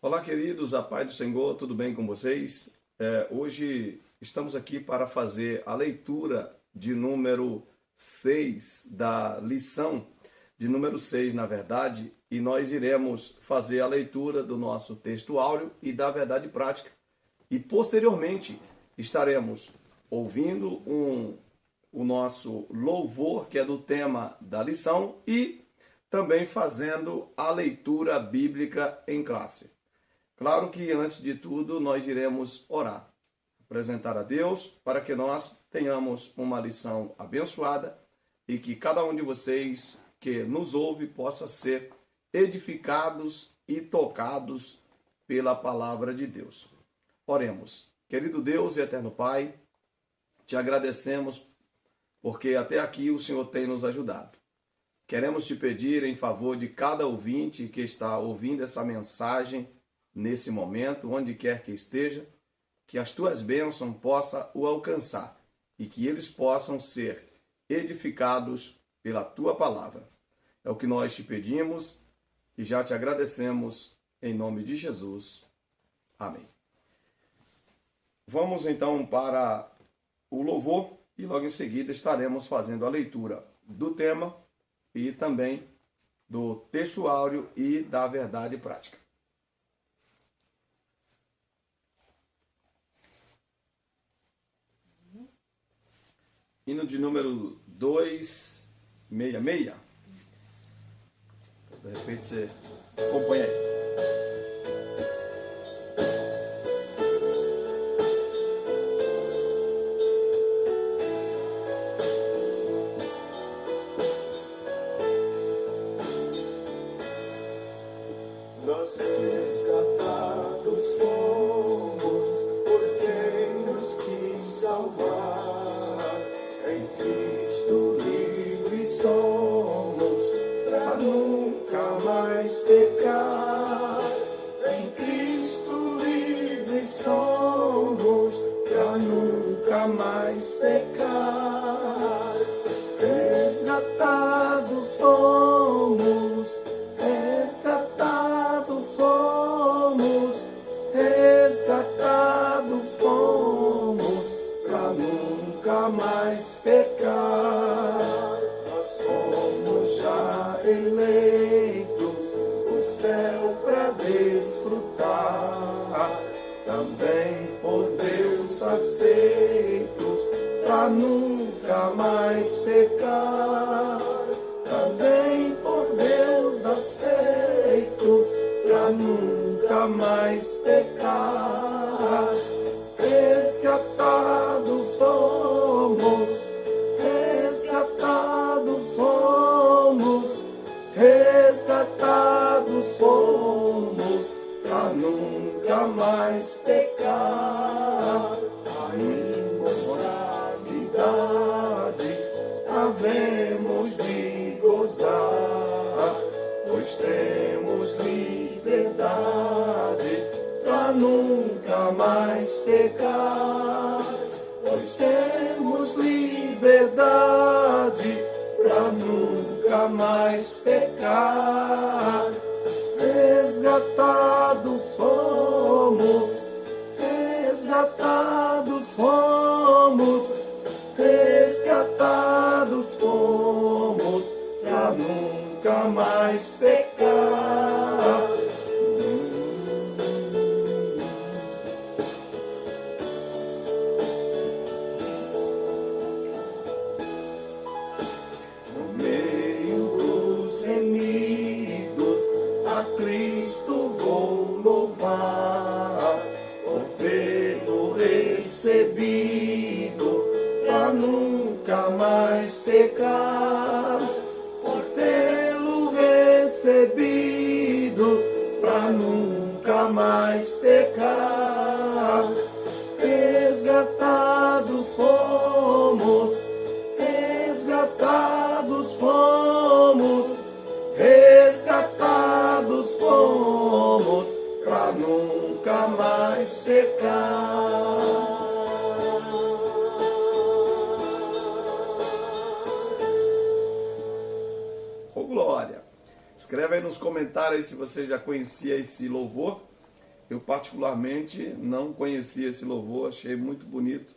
Olá, queridos, a paz do Senhor, tudo bem com vocês? Hoje estamos aqui para fazer a leitura de número 6 da lição de número 6, na verdade, e nós iremos fazer a leitura do nosso texto áureo e da verdade prática. E posteriormente estaremos ouvindo o nosso louvor, que é do tema da lição, e também fazendo a leitura bíblica em classe. Claro que, antes de tudo, nós iremos orar, apresentar a Deus para que nós tenhamos uma lição abençoada e que cada um de vocês que nos ouve possa ser edificados e tocados pela palavra de Deus. Oremos. Querido Deus e eterno Pai, te agradecemos porque até aqui o Senhor tem nos ajudado. Queremos te pedir em favor de cada ouvinte que está ouvindo essa mensagem nesse momento, onde quer que esteja, que as tuas bênçãos possam o alcançar e que eles possam ser edificados pela tua palavra. É o que nós te pedimos e já te agradecemos em nome de Jesus. Amém. Vamos então para o louvor e logo em seguida estaremos fazendo a leitura do tema e também do texto áureo e da verdade prática. Hino de número 266. De repente você acompanha aí. Nós resgatados fomos por quem nos quis salvar. Em Cristo livres somos pra nunca mais pecar. Em Cristo livres somos pra nunca mais pecar. Resgatado fomos, resgatado fomos, resgatado fomos pra nunca mais pecar. Nós somos já eleitos, o céu pra desfrutar, também por Deus aceitos pra nunca mais pecar. Também por Deus aceitos pra nunca mais pecar. Resgatados fomos, resgatados fomos, resgatados fomos pra nunca mais pecar. A imoralidade havemos de gozar, pois temos liberdade pra nunca mais pecar. Pois temos liberdade pra nunca mais pecar. Resgatados fomos, resgatados fomos, resgatados fomos pra nunca mais pecar. No meio dos remidos a Cristo vou louvar, por tê-lo recebido pra nunca mais pecar. Por tê-lo recebido pra nunca mais pecar. Resgatados fomos, resgatados fomos, resgatados fomos pra nunca mais pecar. Ô glória! Escreve aí nos comentários se você já conhecia esse louvor Eu particularmente não conhecia esse louvor, achei muito bonito.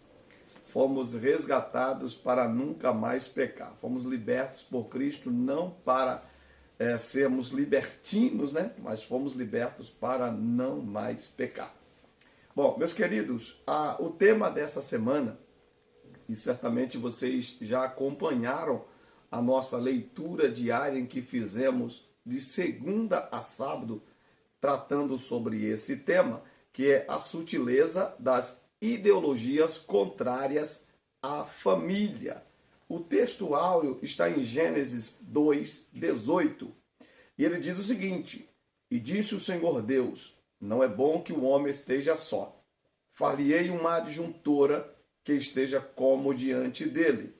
Fomos resgatados para nunca mais pecar. Fomos libertos por Cristo, não para sermos libertinos, né? Mas fomos libertos para não mais pecar. Bom, meus queridos, o tema dessa semana, e certamente vocês já acompanharam a nossa leitura diária em que fizemos de segunda a sábado, tratando sobre esse tema, que é a sutileza das ideologias contrárias à família. O texto áureo está em Gênesis 2:18, e ele diz o seguinte: E disse o Senhor Deus, não é bom que o homem esteja só. Far-lhe-ei uma adjuntora que esteja como diante dele.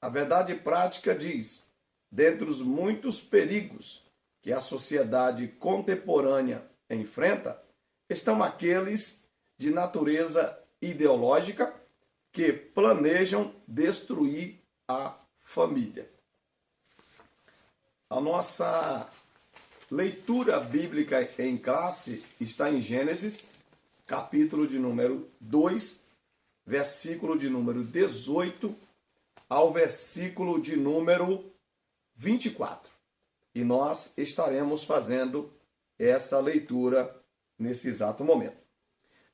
A verdade prática diz, dentre os muitos perigos que a sociedade contemporânea enfrenta, estão aqueles de natureza ideológica que planejam destruir a família. A nossa leitura bíblica em classe está em Gênesis, capítulo de número 2, versículo de número 18 ao versículo de número 24. E nós estaremos fazendo essa leitura nesse exato momento.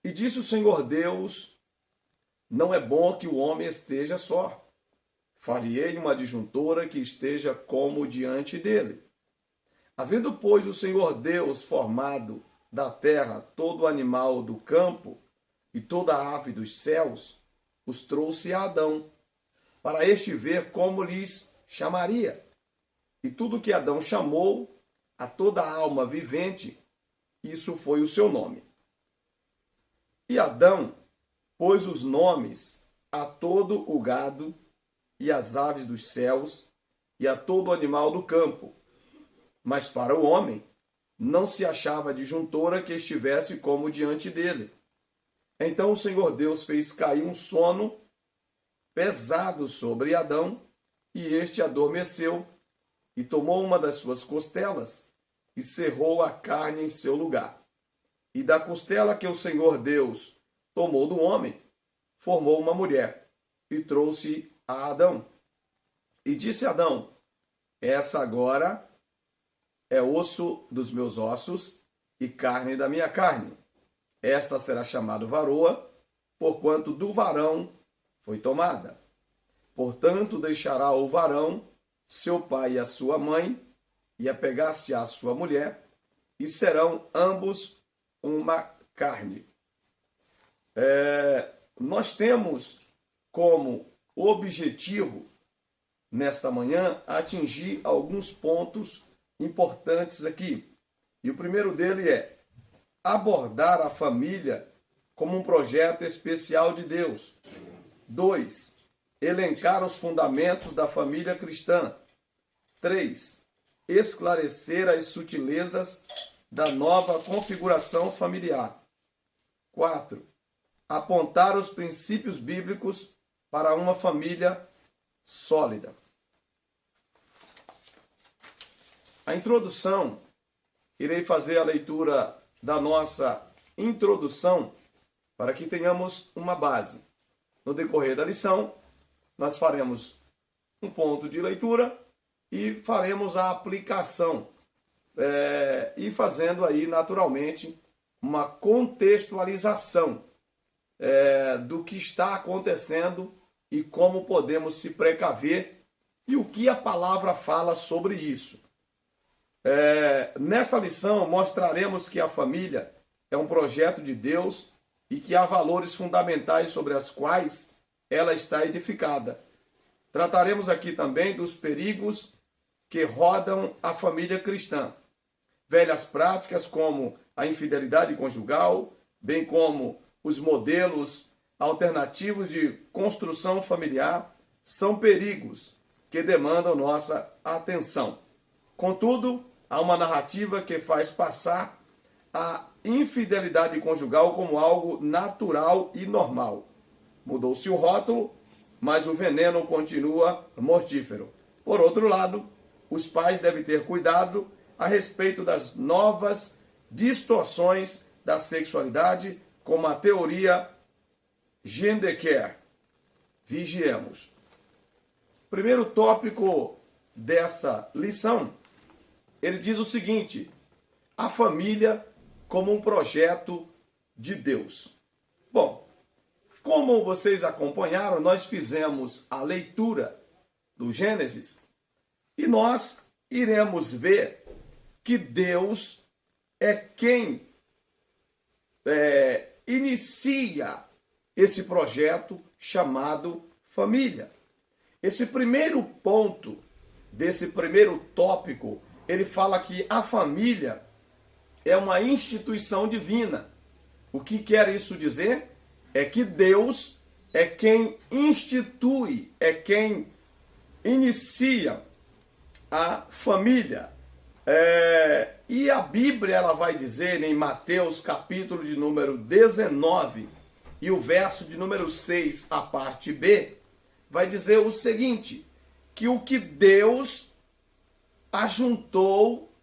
E disse o Senhor Deus, não é bom que o homem esteja só. Far-lhe-ei uma adjuntora que esteja como diante dele. Havendo, pois, o Senhor Deus formado da terra todo animal do campo e toda ave dos céus, os trouxe a Adão, para este ver como lhes chamaria. E tudo que Adão chamou a toda alma vivente, isso foi o seu nome. E Adão pôs os nomes a todo o gado e as aves dos céus e a todo animal do campo. Mas para o homem não se achava adjuntora que estivesse como diante dele. Então o Senhor Deus fez cair um sono pesado sobre Adão, e este adormeceu, e tomou uma das suas costelas, e cerrou a carne em seu lugar. E da costela que o Senhor Deus tomou do homem, formou uma mulher, e trouxe a Adão. E disse Adão, essa agora é osso dos meus ossos, e carne da minha carne. Esta será chamada varoa, porquanto do varão foi tomada. Portanto, deixará o varão seu pai e a sua mãe, e apegar-se à sua mulher, e serão ambos uma carne. Nós temos como objetivo, nesta manhã, atingir alguns pontos importantes aqui. E o primeiro dele é abordar a família como um projeto especial de Deus. 2. Elencar os fundamentos da família cristã. 3. Esclarecer as sutilezas da nova configuração familiar. 4. Apontar os princípios bíblicos para uma família sólida. A introdução, irei fazer a leitura da nossa introdução para que tenhamos uma base. No decorrer da lição, nós faremos um ponto de leitura e faremos a aplicação, e fazendo aí naturalmente uma contextualização do que está acontecendo e como podemos se precaver e o que a palavra fala sobre isso. Nesta lição mostraremos que a família é um projeto de Deus e que há valores fundamentais sobre as quais ela está edificada. Trataremos aqui também dos perigos que rodam a família cristã. Velhas práticas como a infidelidade conjugal, bem como os modelos alternativos de construção familiar, são perigos que demandam nossa atenção. Contudo, há uma narrativa que faz passar a infidelidade conjugal como algo natural e normal. Mudou-se o rótulo, mas o veneno continua mortífero. Por outro lado, os pais devem ter cuidado a respeito das novas distorções da sexualidade, como a teoria genderqueer. Vigiemos. Primeiro tópico dessa lição, ele diz o seguinte: a família como um projeto de Deus. Bom, como vocês acompanharam, nós fizemos a leitura do Gênesis e nós iremos ver que Deus é quem inicia esse projeto chamado família. Esse primeiro ponto desse primeiro tópico, ele fala que a família é uma instituição divina. O que quer isso dizer? É que Deus é quem institui, é quem inicia a família. E a Bíblia ela vai dizer em Mateus capítulo de número 19 e o verso de número 6, a parte B, vai dizer o seguinte, que o que Deus ajuntou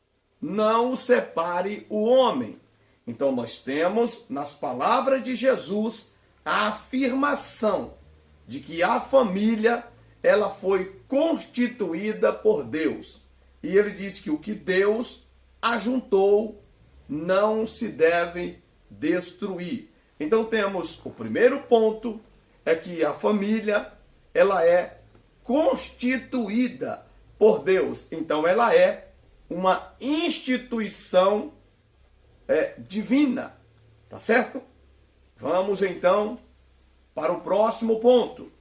não separe o homem. Então nós temos nas palavras de Jesus a afirmação de que a família ela foi constituída por Deus. E ele diz que o que Deus ajuntou não se deve destruir. Então temos o primeiro ponto, é que a família ela é constituída por Deus. Então ela é uma instituição divina, tá certo? Vamos então para o próximo ponto.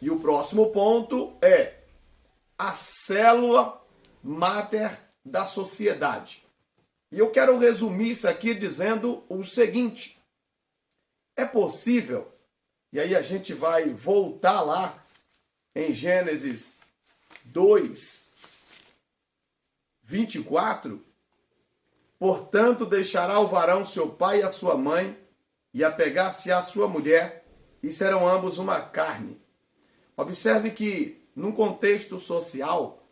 E o próximo ponto é a célula máter da sociedade. E eu quero resumir isso aqui dizendo o seguinte: é possível, e aí a gente vai voltar lá em Gênesis 2, 24, portanto deixará o varão seu pai e a sua mãe, e apegar-se à sua mulher, e serão ambos uma carne. Observe que, num contexto social,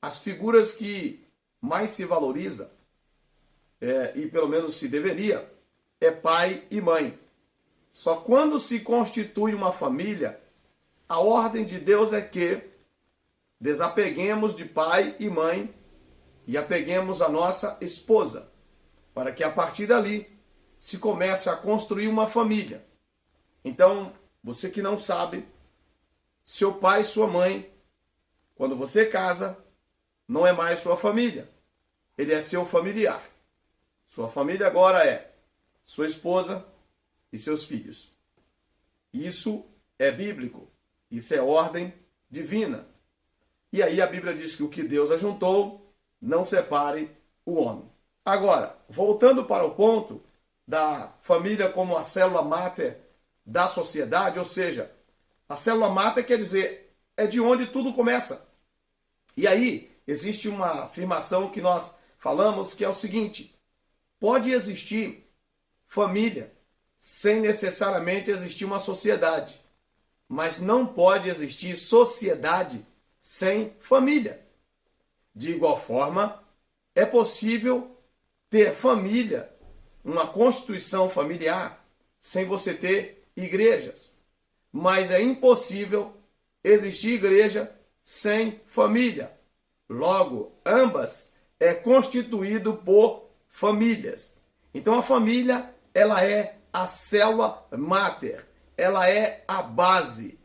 as figuras que mais se valoriza, e pelo menos se deveria, é pai e mãe. Só quando se constitui uma família, a ordem de Deus é que desapeguemos de pai e mãe e apeguemos a nossa esposa, para que a partir dali se comece a construir uma família. Então, você que não sabe, seu pai e sua mãe, quando você casa, não é mais sua família. Ele é seu familiar. Sua família agora é sua esposa e seus filhos. Isso é bíblico. Isso é ordem divina. E aí a Bíblia diz que o que Deus ajuntou, não separe o homem. Agora, voltando para o ponto da família como a célula máter da sociedade, ou seja, a célula máter quer dizer, é de onde tudo começa. E aí, existe uma afirmação que nós falamos que é o seguinte: pode existir família sem necessariamente existir uma sociedade, mas não pode existir sociedade sem família. De igual forma, é possível ter família, uma constituição familiar, sem você ter igrejas. Mas é impossível existir igreja sem família. Logo, ambas é constituído por famílias. Então a família, ela é a célula máter, ela é a base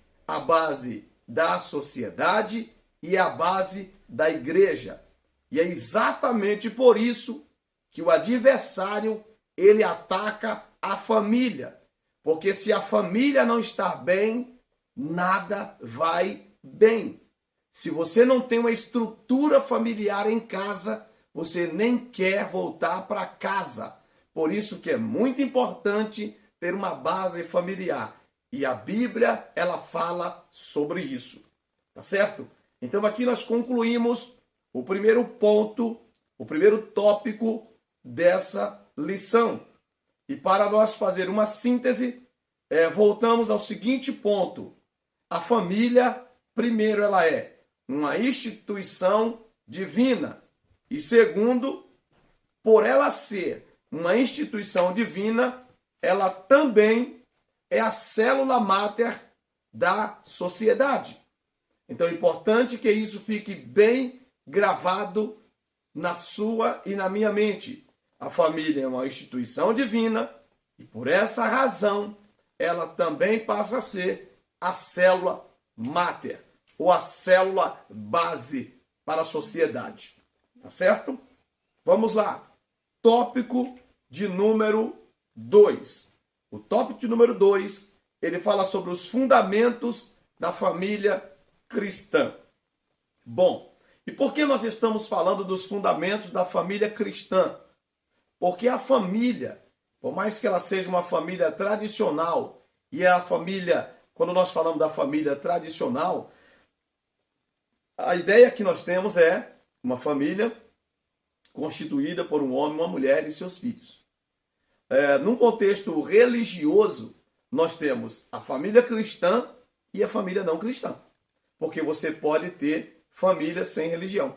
da sociedade e a base da igreja. E é exatamente por isso que o adversário, ele ataca a família. Porque se a família não está bem, nada vai bem. Se você não tem uma estrutura familiar em casa, você nem quer voltar para casa. Por isso que é muito importante ter uma base familiar. E a Bíblia, ela fala sobre isso. Tá certo? Então aqui nós concluímos o primeiro ponto, o primeiro tópico dessa lição. E para nós fazer uma síntese, voltamos ao seguinte ponto. A família, primeiro, ela é uma instituição divina. E segundo, por ela ser uma instituição divina, ela também é a célula máter da sociedade. Então é importante que isso fique bem gravado na sua e na minha mente. A família é uma instituição divina e por essa razão ela também passa a ser a célula máter ou a célula base para a sociedade. Tá certo? Vamos lá. Tópico de número 2. O tópico de número 2, ele fala sobre os fundamentos da família cristã. Bom, e por que nós estamos falando dos fundamentos da família cristã? Porque a família, por mais que ela seja uma família tradicional, e a família, quando nós falamos da família tradicional, a ideia que nós temos é uma família constituída por um homem, uma mulher e seus filhos. Num contexto religioso, nós temos a família cristã e a família não cristã. Porque você pode ter família sem religião.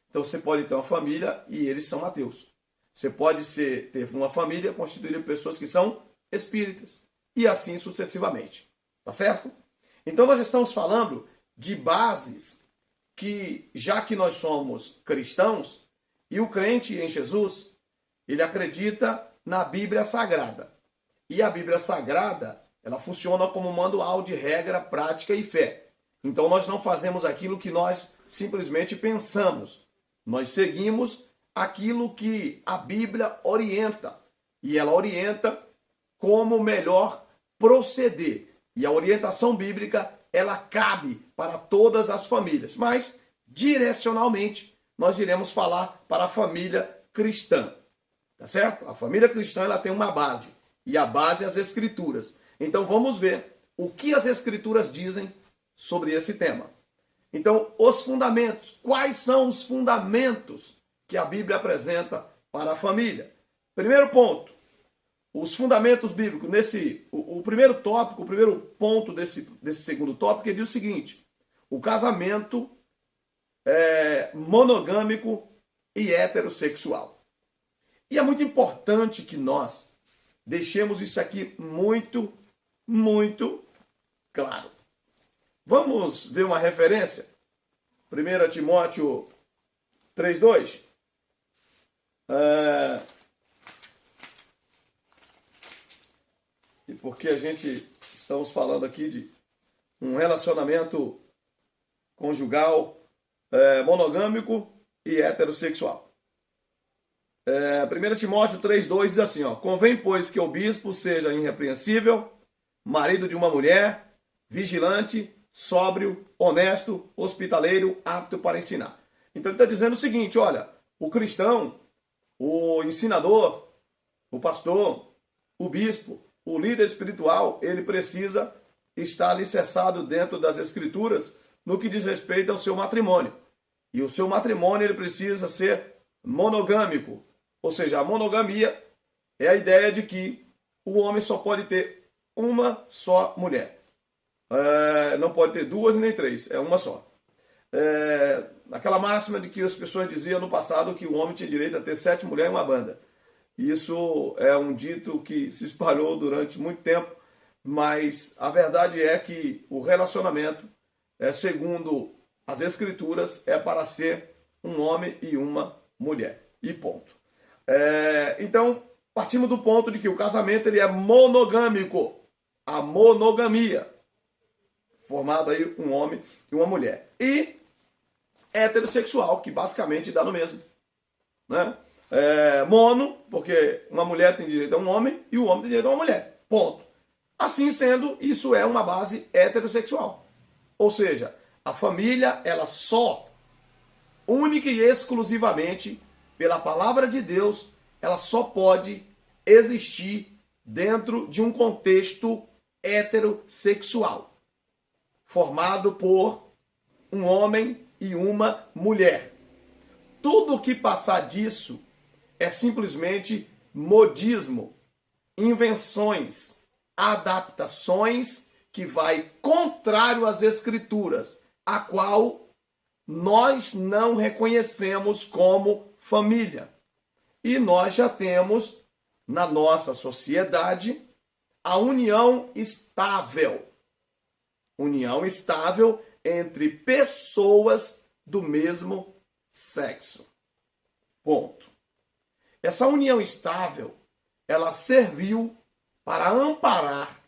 Então você pode ter uma família e eles são ateus. Você pode ter uma família constituída por pessoas que são espíritas. E assim sucessivamente. Tá certo? Então nós estamos falando de bases que, já que nós somos cristãos, e o crente em Jesus, ele acredita na Bíblia Sagrada. E a Bíblia Sagrada, ela funciona como um manual de regra, prática e fé. Então nós não fazemos aquilo que nós simplesmente pensamos. Nós seguimos aquilo que a Bíblia orienta. E ela orienta como melhor proceder. E a orientação bíblica, ela cabe para todas as famílias. Mas, direcionalmente, nós iremos falar para a família cristã. Tá certo? A família cristã, ela tem uma base. E a base é as Escrituras. Então vamos ver o que as Escrituras dizem sobre esse tema. Então, os fundamentos. Quais são os fundamentos que a Bíblia apresenta para a família? Primeiro ponto. Os fundamentos bíblicos. O primeiro tópico, o primeiro ponto desse segundo tópico, ele diz o seguinte: o casamento é monogâmico e heterossexual. E é muito importante que nós deixemos isso aqui muito, muito claro. Vamos ver uma referência? 1 Timóteo 3:2. E porque estamos falando aqui de um relacionamento conjugal monogâmico e heterossexual. 1 Timóteo 3:2 diz assim, convém, pois, que o bispo seja irrepreensível, marido de uma mulher, vigilante, sóbrio, honesto, hospitaleiro, apto para ensinar. Então ele está dizendo o seguinte, olha, o cristão, o ensinador, o pastor, o bispo, o líder espiritual, ele precisa estar alicerçado dentro das Escrituras no que diz respeito ao seu matrimônio. E o seu matrimônio ele precisa ser monogâmico. Ou seja, a monogamia é a ideia de que o homem só pode ter uma só mulher. Não pode ter duas nem três, é uma só. Aquela máxima de que as pessoas diziam no passado que o homem tinha direito a ter 7 mulheres e uma banda. Isso é um dito que se espalhou durante muito tempo, mas a verdade é que o relacionamento, segundo as Escrituras, é para ser um homem e uma mulher. E ponto. Então, partimos do ponto de que o casamento ele é monogâmico. A monogamia, formado aí um homem e uma mulher. E heterossexual, que basicamente dá no mesmo. Né? Mono, porque uma mulher tem direito a um homem e o homem tem direito a uma mulher. Ponto. Assim sendo, isso é uma base heterossexual. Ou seja, a família, ela só, única e exclusivamente, pela palavra de Deus, ela só pode existir dentro de um contexto heterossexual, formado por um homem e uma mulher. Tudo que passar disso é simplesmente modismo, invenções, adaptações que vai contrário às Escrituras, a qual nós não reconhecemos como família. E nós já temos na nossa sociedade a união estável. União estável entre pessoas do mesmo sexo. Ponto. Essa união estável, ela serviu para amparar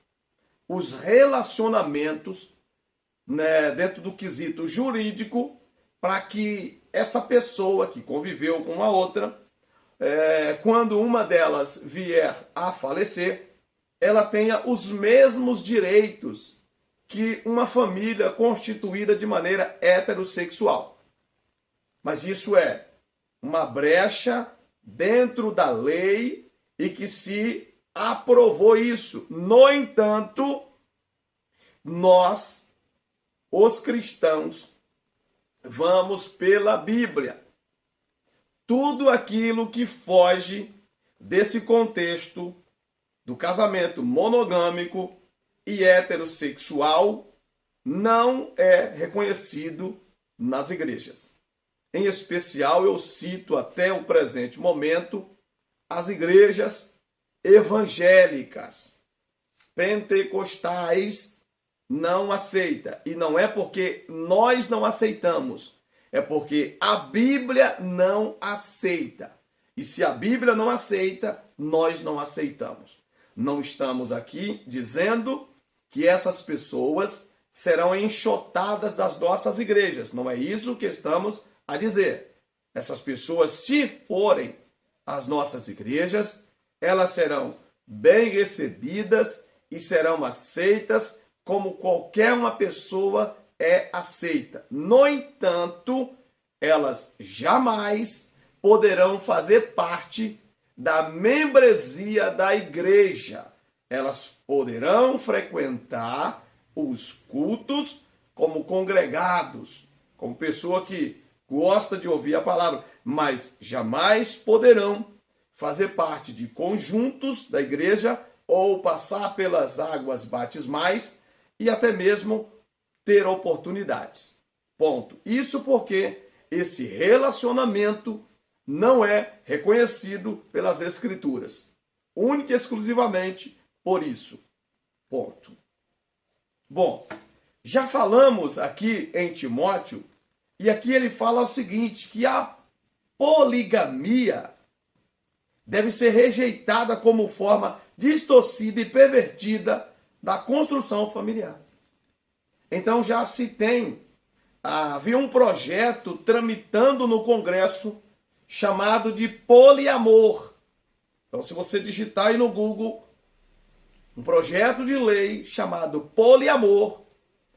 os relacionamentos, né, dentro do quesito jurídico, para que essa pessoa que conviveu com a outra, quando uma delas vier a falecer, ela tenha os mesmos direitos que uma família constituída de maneira heterossexual. Mas isso é uma brecha dentro da lei e que se aprovou isso. No entanto, nós, os cristãos, vamos pela Bíblia. Tudo aquilo que foge desse contexto do casamento monogâmico e heterossexual não é reconhecido nas igrejas. Em especial, eu cito até o presente momento as igrejas evangélicas, pentecostais, não aceita. E não é porque nós não aceitamos, é porque a Bíblia não aceita. E se a Bíblia não aceita, nós não aceitamos. Não estamos aqui dizendo que essas pessoas serão enxotadas das nossas igrejas. Não é isso que estamos a dizer. Essas pessoas, se forem às nossas igrejas, elas serão bem recebidas e serão aceitas como qualquer uma pessoa é aceita. No entanto, elas jamais poderão fazer parte da membresia da igreja. Elas poderão frequentar os cultos como congregados, como pessoa que gosta de ouvir a palavra, mas jamais poderão fazer parte de conjuntos da igreja ou passar pelas águas batismais e até mesmo ter oportunidades. Ponto. Isso porque esse relacionamento não é reconhecido pelas Escrituras. Única e exclusivamente por isso. Ponto. Bom, já falamos aqui em Timóteo, e aqui ele fala o seguinte, que a poligamia deve ser rejeitada como forma distorcida e pervertida da construção familiar. Então já se tem, havia um projeto tramitando no Congresso chamado de poliamor. Então se você digitar aí no Google um projeto de lei chamado poliamor,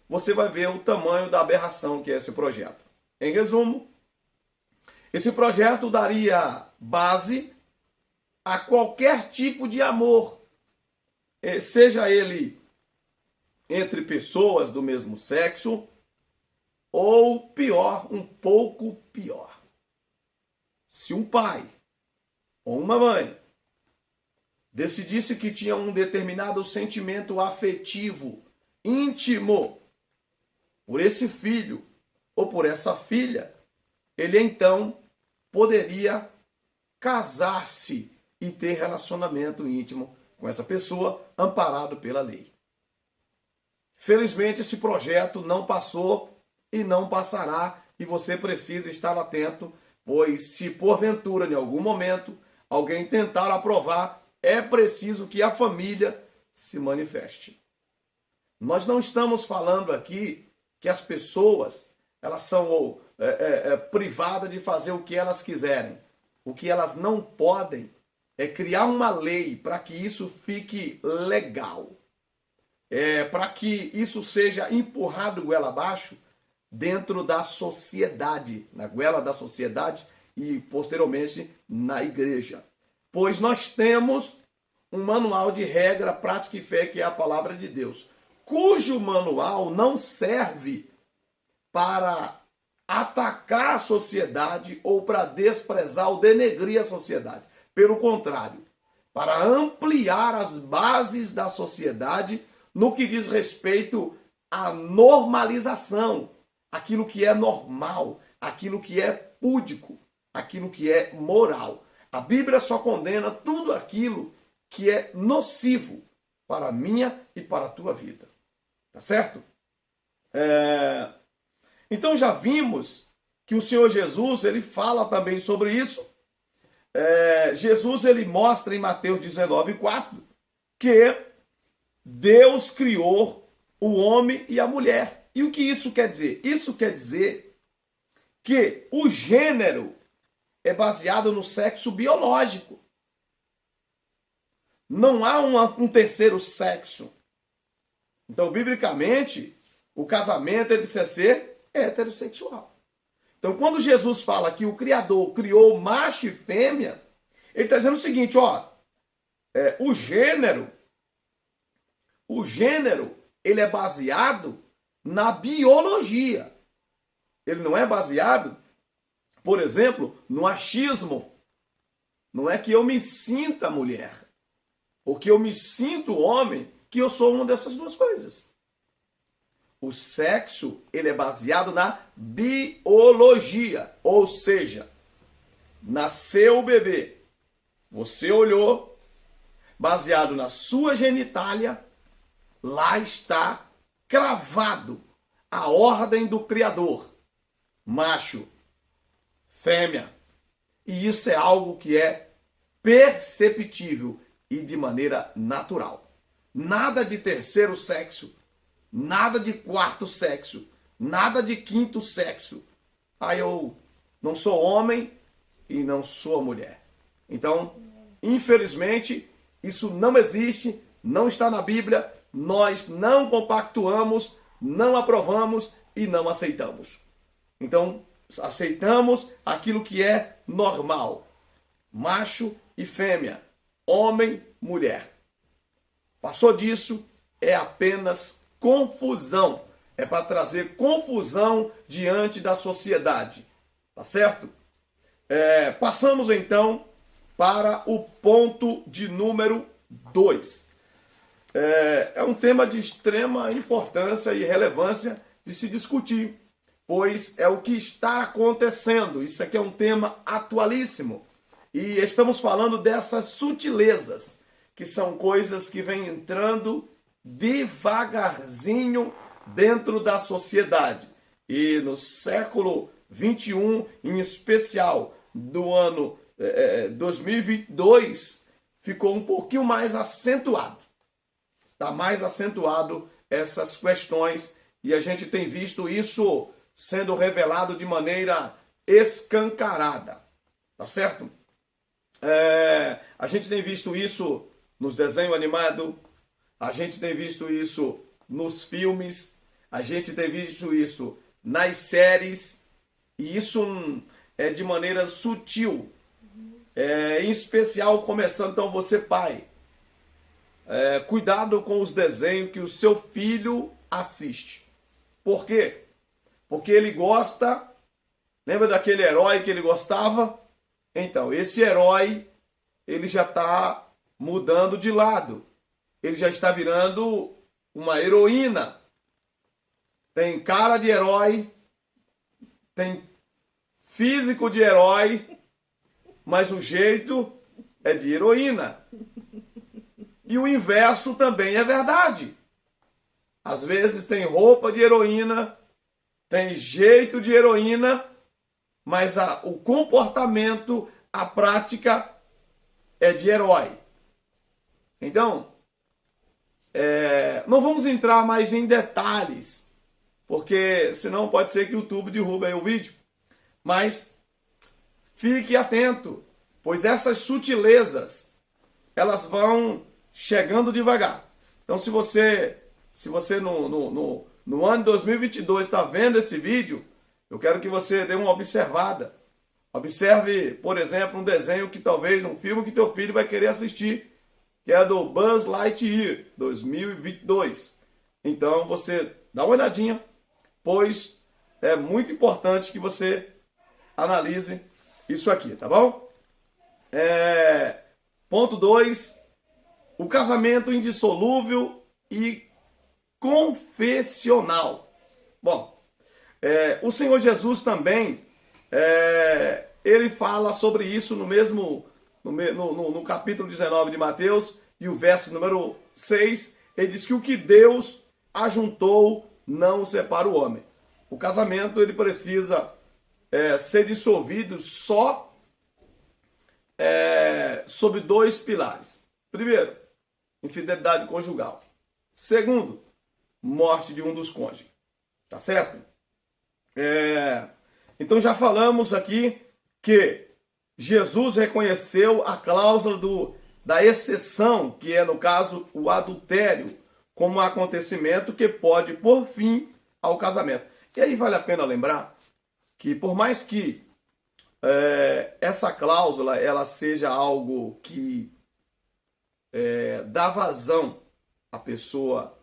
você vai ver o tamanho da aberração que é esse projeto. Em resumo, esse projeto daria base a qualquer tipo de amor, seja ele entre pessoas do mesmo sexo, ou pior, um pouco pior. Se um pai ou uma mãe decidisse que tinha um determinado sentimento afetivo, íntimo, por esse filho ou por essa filha, ele então poderia casar-se e ter relacionamento íntimo com essa pessoa, amparado pela lei. Felizmente, esse projeto não passou e não passará, e você precisa estar atento, pois se porventura, em algum momento, alguém tentar aprovar, é preciso que a família se manifeste. Nós não estamos falando aqui que as pessoas elas são privadas de fazer o que elas quiserem. O que elas não podem é criar uma lei para que isso fique legal. Para que isso seja empurrado goela abaixo dentro da sociedade, na goela da sociedade e posteriormente na igreja. Pois nós temos um manual de regra, prática e fé, que é a palavra de Deus, cujo manual não serve para atacar a sociedade ou para desprezar ou denegrir a sociedade. Pelo contrário, para ampliar as bases da sociedade no que diz respeito à normalização, aquilo que é normal, aquilo que é púdico, aquilo que é moral. A Bíblia só condena tudo aquilo que é nocivo para a minha e para a tua vida. Tá certo? Então já vimos que o Senhor Jesus, ele fala também sobre isso. Jesus, ele mostra em Mateus 19:4 que Deus criou o homem e a mulher. E o que isso quer dizer? Isso quer dizer que o gênero é baseado no sexo biológico. Não há um terceiro sexo. Então, biblicamente, o casamento ele precisa ser heterossexual. Então, quando Jesus fala que o Criador criou macho e fêmea, ele está dizendo o seguinte, o gênero, ele é baseado na biologia. Ele não é baseado, por exemplo, no achismo. Não é que eu me sinta mulher, ou que eu me sinto homem, que eu sou uma dessas duas coisas. O sexo, ele é baseado na biologia, ou seja, nasceu o bebê, você olhou, baseado na sua genitália, lá está cravado a ordem do Criador, macho, fêmea, e isso é algo que é perceptível e de maneira natural. Nada de terceiro sexo, nada de quarto sexo, nada de quinto sexo. Eu não sou homem e não sou mulher. Então, infelizmente, isso não existe, não está na Bíblia, nós não compactuamos, não aprovamos e não aceitamos. Então, aceitamos aquilo que é normal. Macho e fêmea, homem, mulher. Passou disso, é apenas confusão. É para trazer confusão diante da sociedade. Tá certo? Passamos então para o ponto de número 2. É um tema de extrema importância e relevância de se discutir, pois é o que está acontecendo. Isso aqui é um tema atualíssimo. E estamos falando dessas sutilezas, que são coisas que vêm entrando devagarzinho dentro da sociedade. E no século 21, em especial do ano 2022, ficou um pouquinho mais acentuado. Está mais acentuado essas questões e a gente tem visto isso sendo revelado de maneira escancarada. Tá certo? A gente tem visto isso nos desenhos animados, a gente tem visto isso nos filmes, a gente tem visto isso nas séries, e isso é de maneira sutil. Em especial, começando então você pai. Cuidado com os desenhos que o seu filho assiste. Por quê? Porque ele gosta. Lembra daquele herói que ele gostava? Então, esse herói, ele já está mudando de lado. Ele já está virando uma heroína. Tem cara de herói, tem físico de herói, mas o jeito é de heroína. E o inverso também é verdade. Às vezes tem roupa de heroína, tem jeito de heroína, mas o comportamento, a prática é de herói. Então, não vamos entrar mais em detalhes, porque senão pode ser que o YouTube derrube aí o vídeo. Mas fique atento, pois essas sutilezas, elas vão chegando devagar. Então, se você no ano de 2022 está vendo esse vídeo, eu quero que você dê uma observada. Observe, por exemplo, um desenho que talvez, um filme que teu filho vai querer assistir, que é do Buzz Lightyear, 2022. Então, você dá uma olhadinha, pois é muito importante que você analise isso aqui, tá bom? Ponto 2, o casamento indissolúvel e confessional. Bom, o Senhor Jesus também, ele fala sobre isso no mesmo no capítulo 19 de Mateus, e o verso número 6, ele diz que o que Deus ajuntou não separa o homem. O casamento ele precisa ser dissolvido só sobre dois pilares. Primeiro, infidelidade conjugal. Segundo, morte de um dos cônjuges. Tá certo? Então já falamos aqui que Jesus reconheceu a cláusula da exceção, que é, no caso, o adultério, como um acontecimento que pode pôr fim ao casamento. E aí vale a pena lembrar que, por mais que essa cláusula ela seja algo que dá vazão à pessoa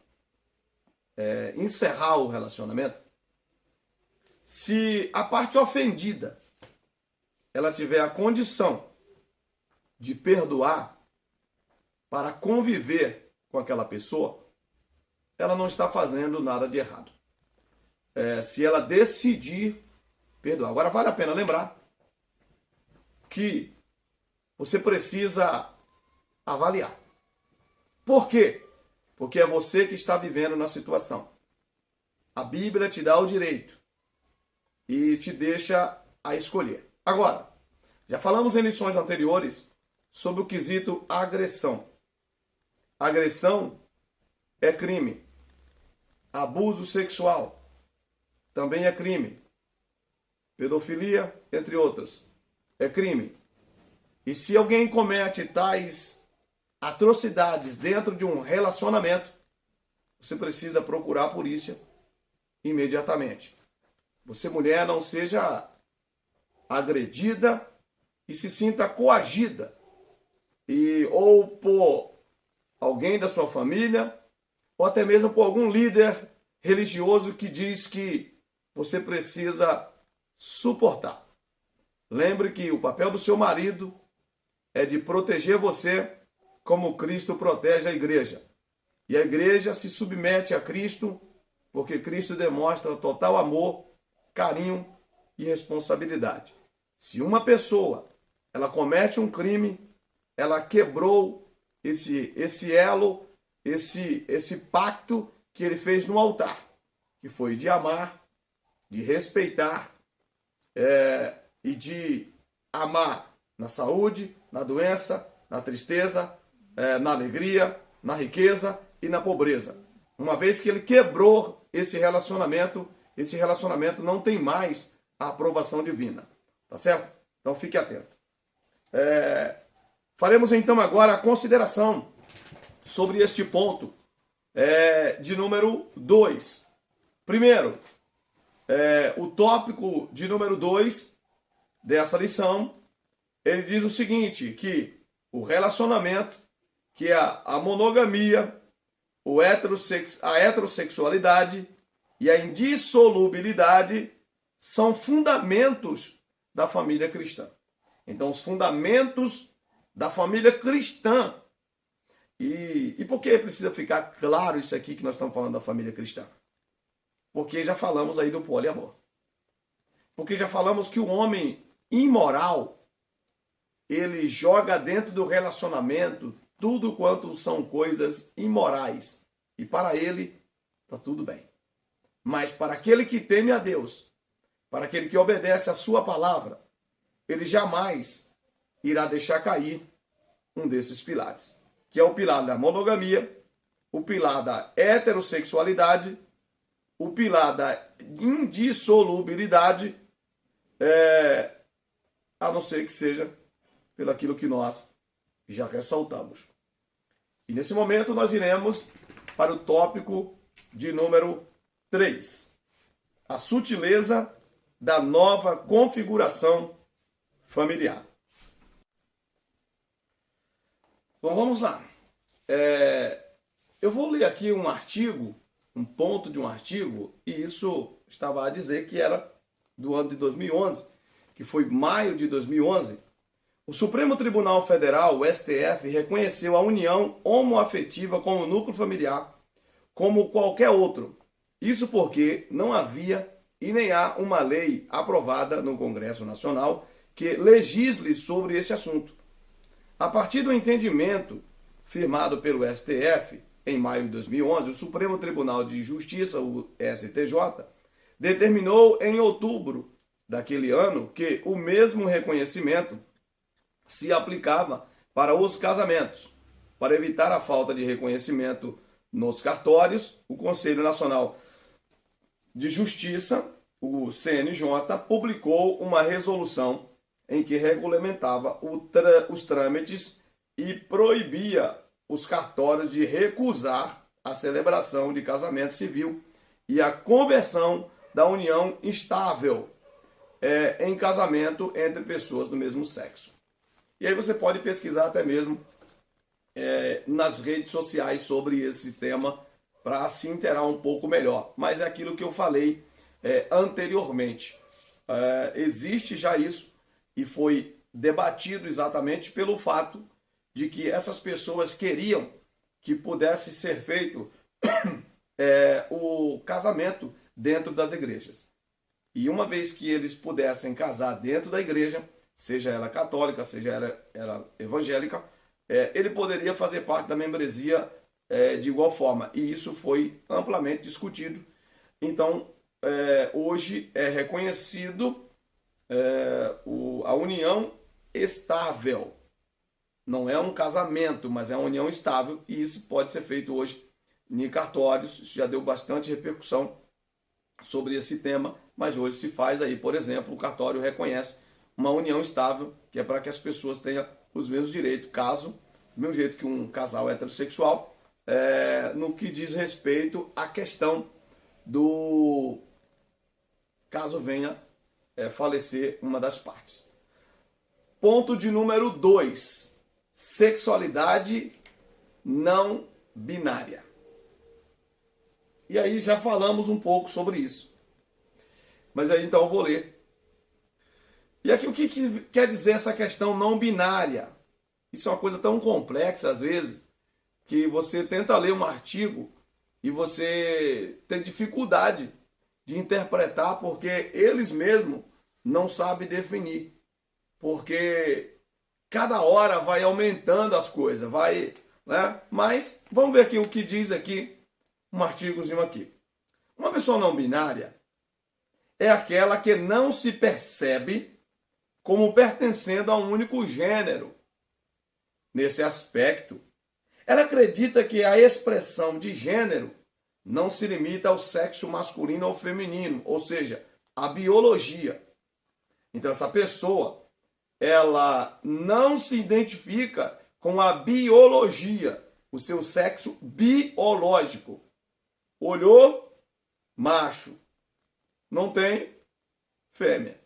encerrar o relacionamento, se a parte ofendida ela tiver a condição de perdoar para conviver com aquela pessoa, ela não está fazendo nada de errado. Se ela decidir perdoar. Agora vale a pena lembrar que você precisa avaliar. Por quê? Porque é você que está vivendo na situação. A Bíblia te dá o direito e te deixa a escolher. Agora, já falamos em lições anteriores sobre o quesito agressão. Agressão é crime. Abuso sexual também é crime. Pedofilia, entre outras, é crime. E se alguém comete tais atrocidades dentro de um relacionamento, você precisa procurar a polícia imediatamente. Você, mulher, não seja agredida e se sinta coagida, ou por alguém da sua família, ou até mesmo por algum líder religioso que diz que você precisa suportar. Lembre que o papel do seu marido é de proteger você como Cristo protege a igreja. E a igreja se submete a Cristo porque Cristo demonstra total amor, carinho e responsabilidade. Se uma pessoa ela comete um crime, ela quebrou esse elo, esse pacto que ele fez no altar, que foi de amar, de respeitar e de amar na saúde, na doença, na tristeza, na alegria, na riqueza e na pobreza. Uma vez que ele quebrou esse relacionamento não tem mais a aprovação divina. Tá certo? Então fique atento. Faremos então agora a consideração sobre este ponto de número 2. Primeiro, o tópico de número 2 dessa lição, ele diz o seguinte, que o relacionamento, que é a monogamia, a heterossexualidade e a indissolubilidade são fundamentos da família cristã. Então, os fundamentos da família cristã. E por que precisa ficar claro isso aqui que nós estamos falando da família cristã? Porque já falamos aí do poliamor. Porque já falamos que o homem imoral, ele joga dentro do relacionamento tudo quanto são coisas imorais. E para ele, está tudo bem. Mas para aquele que teme a Deus, para aquele que obedece a sua palavra, ele jamais irá deixar cair um desses pilares. Que é o pilar da monogamia, o pilar da heterossexualidade, o pilar da indissolubilidade, a não ser que seja pelo aquilo que nós já ressaltamos. E nesse momento nós iremos para o tópico de número 3. A sutileza da nova configuração familiar. Bom, vamos lá. Eu vou ler aqui um artigo, um ponto de um artigo, e isso estava a dizer que era do ano de 2011, que foi maio de 2011. O Supremo Tribunal Federal, o STF, reconheceu a união homoafetiva como núcleo familiar, como qualquer outro. Isso porque não havia e nem há uma lei aprovada no Congresso Nacional que legisle sobre esse assunto. A partir do entendimento firmado pelo STF em maio de 2011, o Supremo Tribunal de Justiça, o STJ, determinou em outubro daquele ano que o mesmo reconhecimento se aplicava para os casamentos. Para evitar a falta de reconhecimento nos cartórios, o Conselho Nacional de Justiça, o CNJ, publicou uma resolução em que regulamentava os trâmites e proibia os cartórios de recusar a celebração de casamento civil e a conversão da união estável em casamento entre pessoas do mesmo sexo. E aí você pode pesquisar até mesmo nas redes sociais sobre esse tema para se inteirar um pouco melhor. Mas é aquilo que eu falei anteriormente. Existe já isso e foi debatido exatamente pelo fato de que essas pessoas queriam que pudesse ser feito o casamento dentro das igrejas. E uma vez que eles pudessem casar dentro da igreja, seja ela católica, seja ela evangélica, ele poderia fazer parte da membresia de igual forma. E isso foi amplamente discutido. Então, hoje é reconhecido a união estável. Não é um casamento, mas é uma união estável. E isso pode ser feito hoje em cartórios. Isso já deu bastante repercussão sobre esse tema. Mas hoje se faz aí, por exemplo, o cartório reconhece uma união estável, que é para que as pessoas tenham os mesmos direitos, do mesmo jeito que um casal heterossexual, no que diz respeito à questão do caso venha falecer uma das partes. Ponto de número 2, sexualidade não binária. E aí já falamos um pouco sobre isso. Mas aí então eu vou ler. E aqui o que quer dizer essa questão não binária? Isso é uma coisa tão complexa às vezes, que você tenta ler um artigo e você tem dificuldade de interpretar porque eles mesmos não sabem definir. Porque cada hora vai aumentando as coisas, né? Mas vamos ver aqui o que diz aqui, um artigozinho aqui. Uma pessoa não binária é aquela que não se percebe como pertencendo a um único gênero. Nesse aspecto, ela acredita que a expressão de gênero não se limita ao sexo masculino ou feminino, ou seja, à biologia. Então essa pessoa, ela não se identifica com a biologia, o seu sexo biológico. Olhou, macho. Não tem fêmea.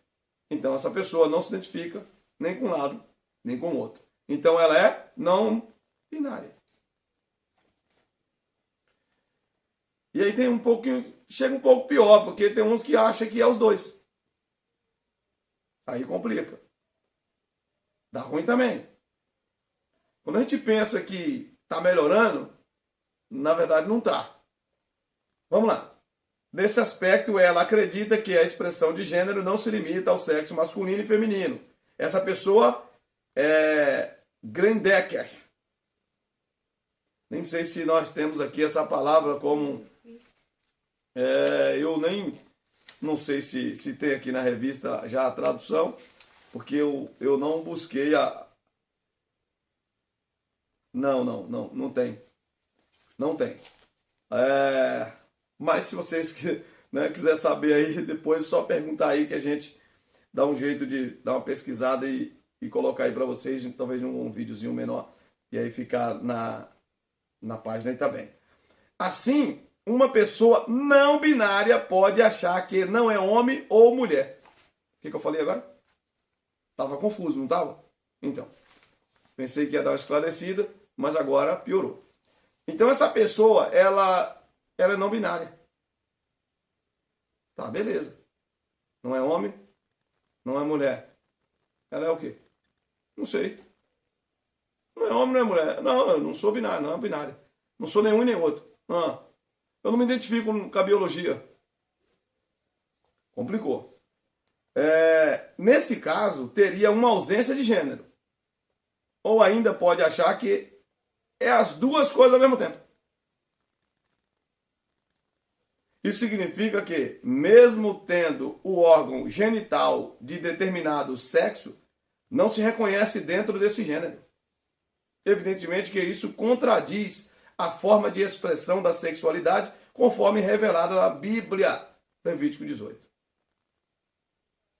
Então essa pessoa não se identifica nem com um lado, nem com o outro. Então ela é não binária. E aí chega um pouco pior, porque tem uns que acham que é os dois. Aí complica. Dá ruim também. Quando a gente pensa que está melhorando, na verdade não está. Vamos lá. Nesse aspecto, ela acredita que a expressão de gênero não se limita ao sexo masculino e feminino. Essa pessoa é Grendecker. Nem sei se nós temos aqui essa palavra como... eu nem... Não sei se tem aqui na revista já a tradução, porque eu não busquei a... Não tem. Não tem. Mas se vocês quiser saber aí, depois é só perguntar aí que a gente dá um jeito de dar uma pesquisada e colocar aí para vocês, talvez um videozinho menor, e aí ficar na página aí também. Assim, uma pessoa não binária pode achar que não é homem ou mulher. O que eu falei agora? Tava confuso, não tava? Então, pensei que ia dar uma esclarecida, mas agora piorou. Então essa pessoa, ela é não binária. Tá, beleza. Não é homem, não é mulher. Ela é o quê? Não sei. Não é homem, não é mulher. Não, eu não sou binário, não é binária. Não sou nenhum e nem outro. Não. Eu não me identifico com a biologia. Complicou. Nesse caso, teria uma ausência de gênero. ou ainda pode achar que é as duas coisas ao mesmo tempo. Isso significa que, mesmo tendo o órgão genital de determinado sexo, não se reconhece dentro desse gênero. Evidentemente que isso contradiz a forma de expressão da sexualidade, conforme revelada na Bíblia, Levítico 18.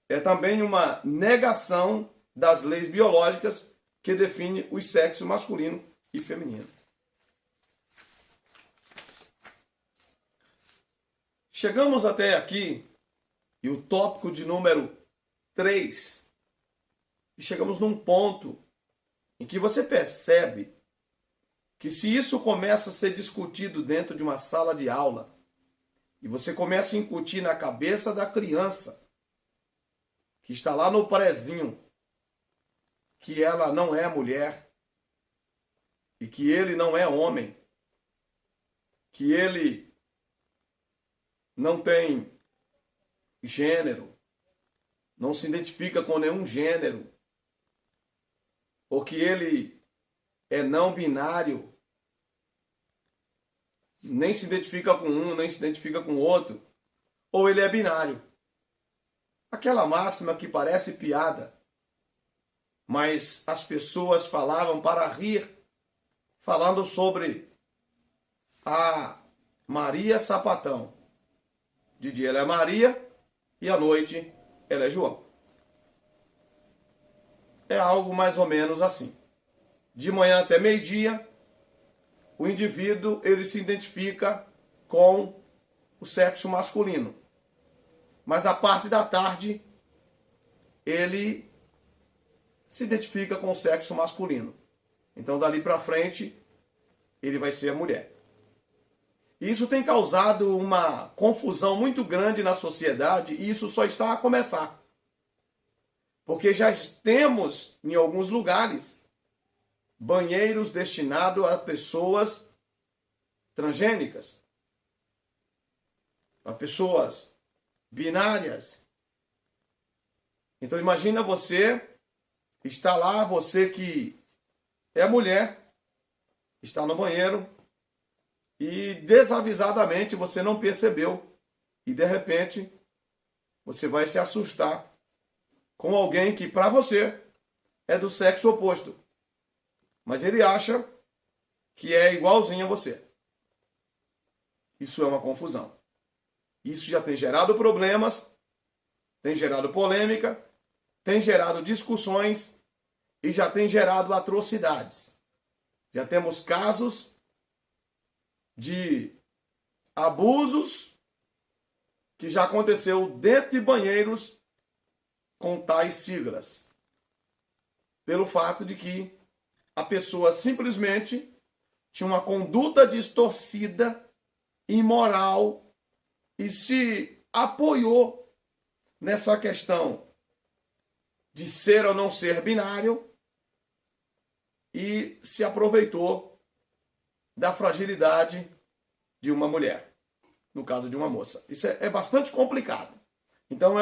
É também uma negação das leis biológicas que definem os sexos masculino e feminino. Chegamos até aqui, e o tópico de número 3, e chegamos num ponto em que você percebe que se isso começa a ser discutido dentro de uma sala de aula, e você começa a incutir na cabeça da criança, que está lá no prezinho, que ela não é mulher, e que ele não é homem, que ele não tem gênero, não se identifica com nenhum gênero, ou que ele é não binário, nem se identifica com um, nem se identifica com o outro, ou ele é binário. Aquela máxima que parece piada, mas as pessoas falavam para rir, falando sobre a Maria Sapatão. De dia ela é Maria e à noite ela é João. É algo mais ou menos assim. De manhã até meio-dia, o indivíduo ele se identifica com o sexo masculino. Mas na parte da tarde, ele se identifica com o sexo masculino. Então, dali para frente, ele vai ser a mulher. E isso tem causado uma confusão muito grande na sociedade, e isso só está a começar. Porque já temos, em alguns lugares, banheiros destinados a pessoas transgênicas, a pessoas binárias. Então imagina você, está lá, você que é mulher, está no banheiro e desavisadamente você não percebeu e de repente você vai se assustar com alguém que para você é do sexo oposto, mas ele acha que é igualzinho a você. Isso é uma confusão. Isso já tem gerado problemas, tem gerado polêmica, tem gerado discussões e já tem gerado atrocidades. Já temos casos de abusos que já aconteceu dentro de banheiros com tais siglas. Pelo fato de que a pessoa simplesmente tinha uma conduta distorcida, imoral, e se apoiou nessa questão de ser ou não ser binário e se aproveitou da fragilidade de uma mulher, no caso de uma moça. Isso é bastante complicado. Então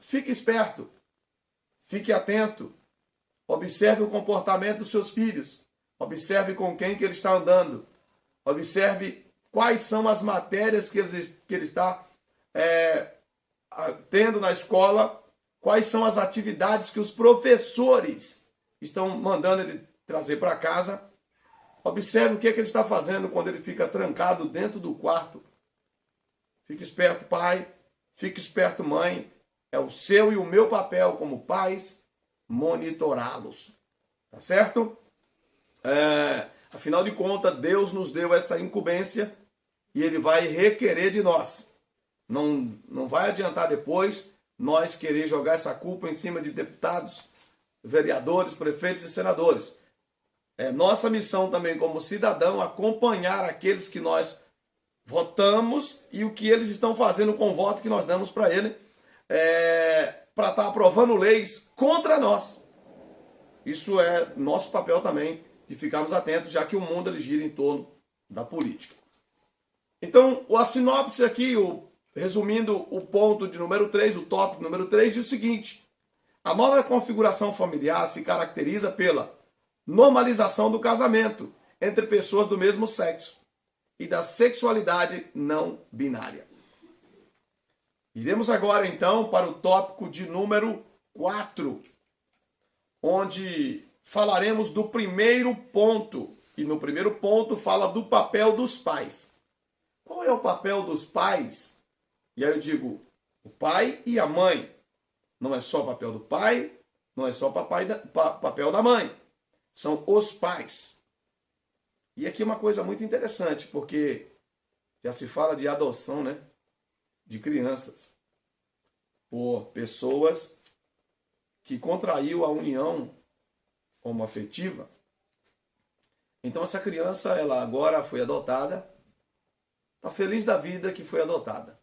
fique esperto, fique atento, observe o comportamento dos seus filhos, observe com quem que ele está andando, observe quais são as matérias que ele está tendo na escola, quais são as atividades que os professores estão mandando ele trazer para casa. Observe o que ele está fazendo quando ele fica trancado dentro do quarto. Fique esperto, pai. Fique esperto, mãe. É o seu e o meu papel como pais monitorá-los. Tá certo? Afinal de contas, Deus nos deu essa incumbência e Ele vai requerer de nós. Não vai adiantar depois nós querer jogar essa culpa em cima de deputados, vereadores, prefeitos e senadores. É nossa missão também como cidadão acompanhar aqueles que nós votamos e o que eles estão fazendo com o voto que nós damos para ele, para estar aprovando leis contra nós. Isso é nosso papel também, de ficarmos atentos, já que o mundo ele gira em torno da política. Então, a sinopse aqui, resumindo o ponto de número 3, o tópico número 3, diz o seguinte: a nova configuração familiar se caracteriza pela normalização do casamento entre pessoas do mesmo sexo e da sexualidade não binária. Iremos agora, então, para o tópico de número 4, onde falaremos do primeiro ponto. E no primeiro ponto fala do papel dos pais. Qual é o papel dos pais? E aí eu digo, o pai e a mãe. Não é só o papel do pai, não é só o papel da mãe. São os pais. E aqui uma coisa muito interessante, porque já se fala de adoção, né? De crianças por pessoas que contraiu a união homoafetiva. Então essa criança, ela agora foi adotada, está feliz da vida que foi adotada.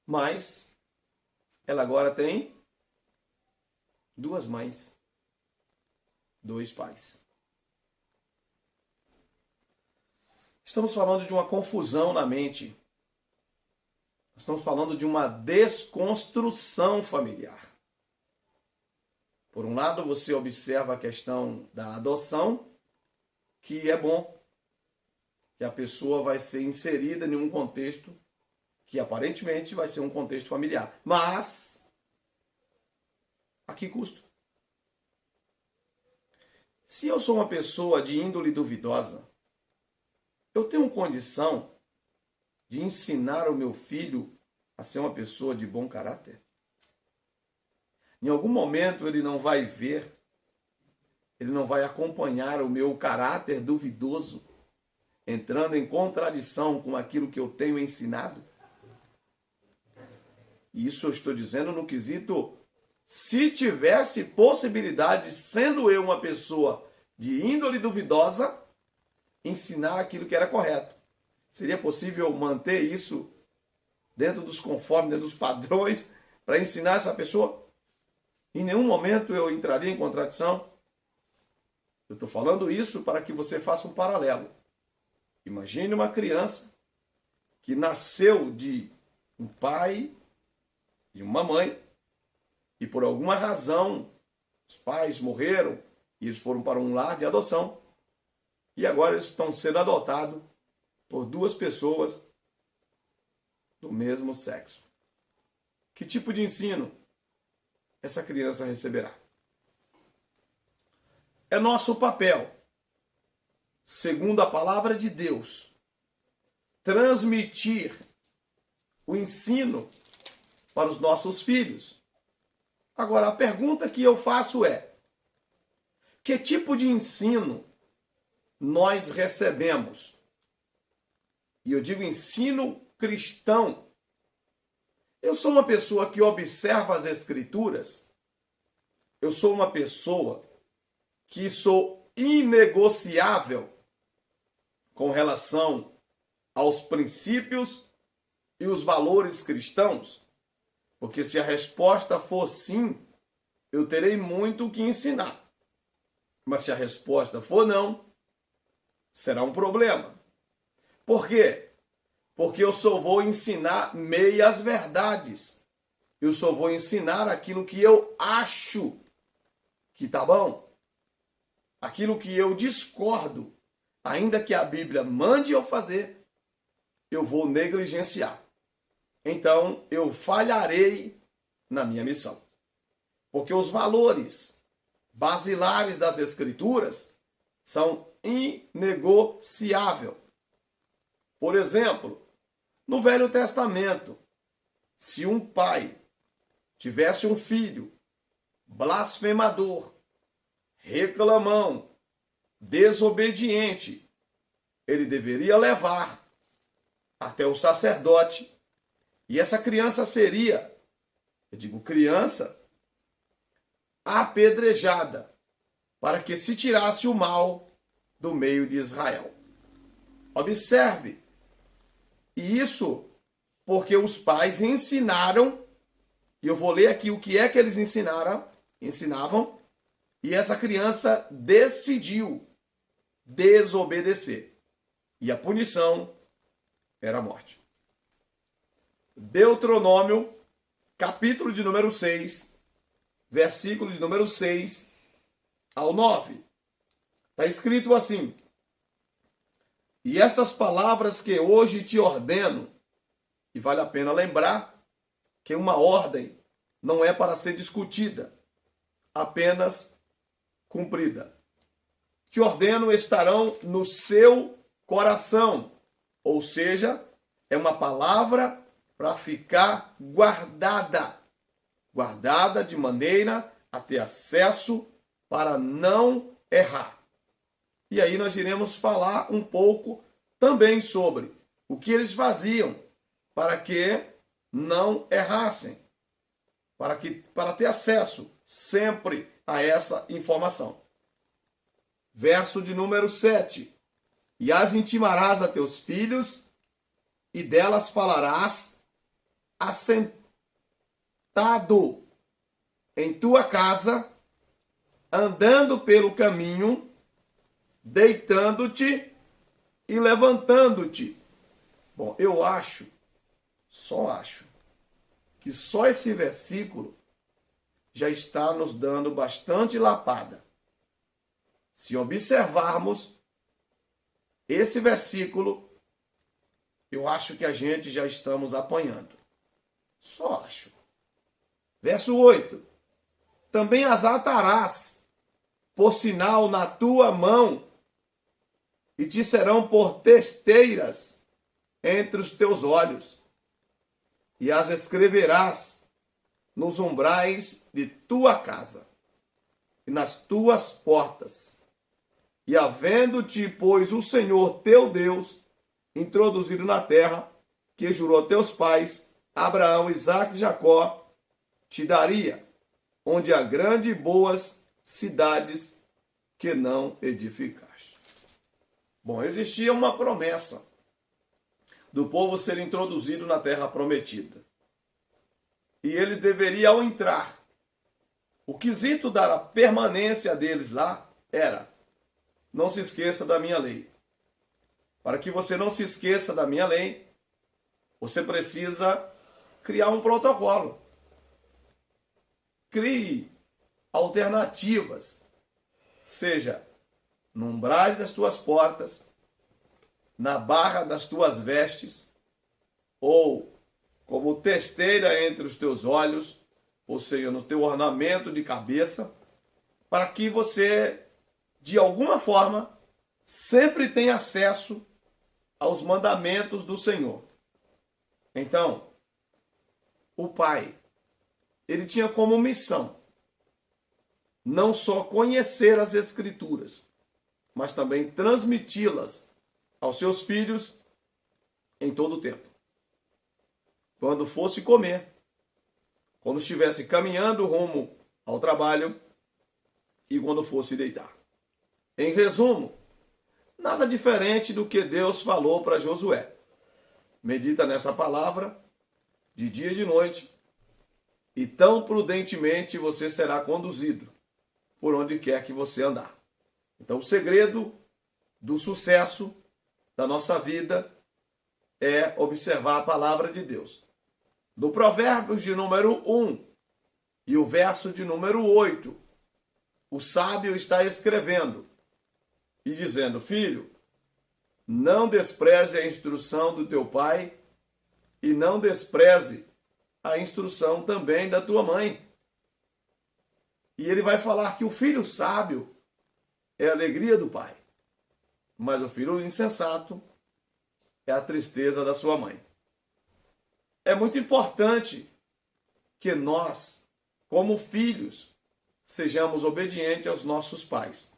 Mas ela agora tem 2 mães, 2 pais. Estamos falando de uma confusão na mente. Estamos falando de uma desconstrução familiar. Por um lado, você observa a questão da adoção, que é bom, que a pessoa vai ser inserida em um contexto que aparentemente vai ser um contexto familiar. Mas, a que custo? Se eu sou uma pessoa de índole duvidosa, eu tenho condição de ensinar o meu filho a ser uma pessoa de bom caráter? Em algum momento ele não vai ver, ele não vai acompanhar o meu caráter duvidoso, entrando em contradição com aquilo que eu tenho ensinado? Isso eu estou dizendo no quesito, se tivesse possibilidade, sendo eu uma pessoa de índole duvidosa, ensinar aquilo que era correto. Seria possível manter isso dentro dos conformes, dentro dos padrões, para ensinar essa pessoa? Em nenhum momento eu entraria em contradição. Eu estou falando isso para que você faça um paralelo. Imagine uma criança que nasceu de um pai e uma mãe, e por alguma razão os pais morreram e eles foram para um lar de adoção, e agora eles estão sendo adotados por 2 pessoas do mesmo sexo. Que tipo de ensino essa criança receberá? É nosso papel, segundo a palavra de Deus, transmitir o ensino para os nossos filhos. Agora, a pergunta que eu faço é: que tipo de ensino nós recebemos? E eu digo ensino cristão. Eu sou uma pessoa que observa as Escrituras. Eu sou uma pessoa que sou inegociável com relação aos princípios e os valores cristãos. Porque se a resposta for sim, eu terei muito o que ensinar. Mas se a resposta for não, será um problema. Por quê? Porque eu só vou ensinar meias verdades. Eu só vou ensinar aquilo que eu acho que tá bom. Aquilo que eu discordo, ainda que a Bíblia mande eu fazer, eu vou negligenciar. Então, eu falharei na minha missão. Porque os valores basilares das Escrituras são inegociáveis. Por exemplo, no Velho Testamento, se um pai tivesse um filho blasfemador, reclamão, desobediente, ele deveria levar até o sacerdote, e essa criança seria, eu digo criança, apedrejada, para que se tirasse o mal do meio de Israel. Observe, e isso porque os pais ensinaram, e eu vou ler aqui o que é que eles ensinavam, e essa criança decidiu desobedecer. E a punição era a morte. Deuteronômio, capítulo de número 6, versículo de número 6 ao 9. Está escrito assim: e estas palavras que hoje te ordeno, e vale a pena lembrar que uma ordem não é para ser discutida, apenas cumprida. Te ordeno estarão no seu coração, ou seja, é uma palavra para ficar guardada de maneira a ter acesso para não errar. E aí nós iremos falar um pouco também sobre o que eles faziam para que não errassem, para ter acesso sempre a essa informação. Verso de número 7. E as intimarás a teus filhos, e delas falarás assentado em tua casa, andando pelo caminho, deitando-te e levantando-te. Bom, eu acho, que só esse versículo já está nos dando bastante lapada. Se observarmos esse versículo, eu acho que a gente já estamos apanhando. Só acho. Verso 8. Também as atarás por sinal na tua mão, e te serão por testeiras entre os teus olhos, e as escreverás nos umbrais de tua casa e nas tuas portas. E havendo-te, pois, o Senhor teu Deus introduzido na terra, que jurou a teus pais, Abraão, Isaque e Jacó, te daria, onde há grandes e boas cidades que não edificaste. Bom, existia uma promessa do povo ser introduzido na terra prometida. E eles deveriam, ao entrar, o quesito da permanência deles lá era: não se esqueça da minha lei. Para que você não se esqueça da minha lei, você precisa criar um protocolo. Crie alternativas, seja no umbrais das tuas portas, na barra das tuas vestes, ou como testeira entre os teus olhos, ou seja, no teu ornamento de cabeça, para que você, de alguma forma, sempre tenha acesso aos mandamentos do Senhor. Então, o pai, ele tinha como missão não só conhecer as Escrituras, mas também transmiti-las aos seus filhos em todo o tempo. Quando fosse comer, quando estivesse caminhando rumo ao trabalho e quando fosse deitar. Em resumo, nada diferente do que Deus falou para Josué. Medita nessa palavra de dia e de noite, e tão prudentemente você será conduzido por onde quer que você andar. Então, o segredo do sucesso da nossa vida é observar a palavra de Deus. Do Provérbios de número 1 e o verso de número 8, o sábio está escrevendo e dizendo: filho, não despreze a instrução do teu pai e não despreze a instrução também da tua mãe. E ele vai falar que o filho sábio é a alegria do pai, mas o filho insensato é a tristeza da sua mãe. É muito importante que nós, como filhos, sejamos obedientes aos nossos pais.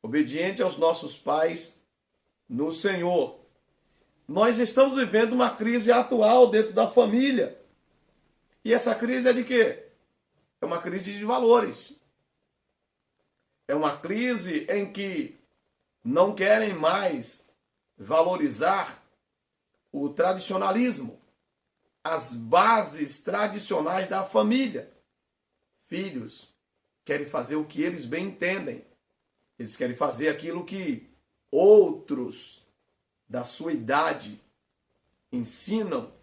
Obedientes aos nossos pais no Senhor. Nós estamos vivendo uma crise atual dentro da família. E essa crise é de quê? É uma crise de valores. É uma crise em que não querem mais valorizar o tradicionalismo, as bases tradicionais da família. Filhos querem fazer o que eles bem entendem. Eles querem fazer aquilo que outros da sua idade ensinam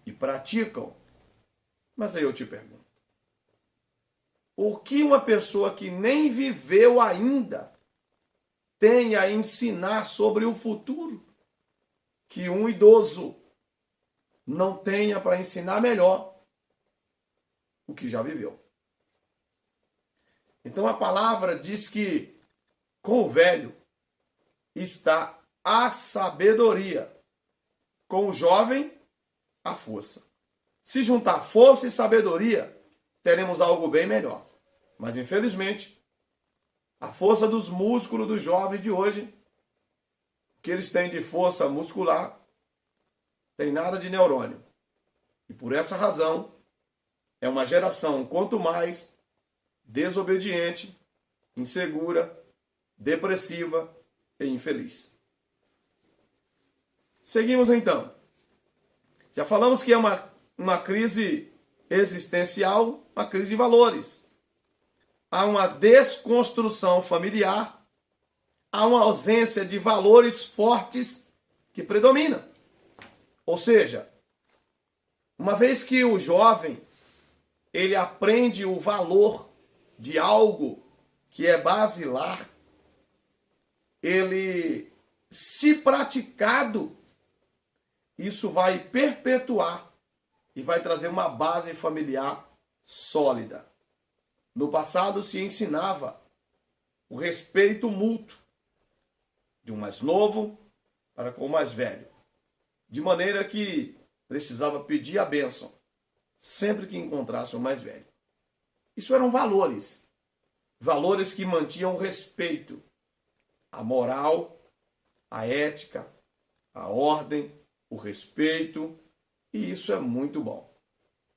e praticam. Mas aí eu te pergunto, o que uma pessoa que nem viveu ainda tem a ensinar sobre o futuro que um idoso não tenha para ensinar melhor o que já viveu. Então a palavra diz que com o velho está a sabedoria, com o jovem a força. Se juntar força e sabedoria, teremos algo bem melhor. Mas infelizmente, a força dos músculos dos jovens de hoje, que eles têm de força muscular, tem nada de neurônio. E por essa razão, é uma geração quanto mais desobediente, insegura, depressiva e infeliz. Seguimos então. Já falamos que é uma crise existencial, uma crise de valores. Há uma desconstrução familiar, há uma ausência de valores fortes que predominam. Ou seja, uma vez que o jovem ele aprende o valor de algo que é basilar, ele, se praticado, isso vai perpetuar e vai trazer uma base familiar sólida. No passado se ensinava o respeito mútuo de um mais novo para com o mais velho, de maneira que precisava pedir a bênção sempre que encontrasse o mais velho. Isso eram valores, valores que mantinham o respeito, a moral, a ética, a ordem, o respeito, e isso é muito bom.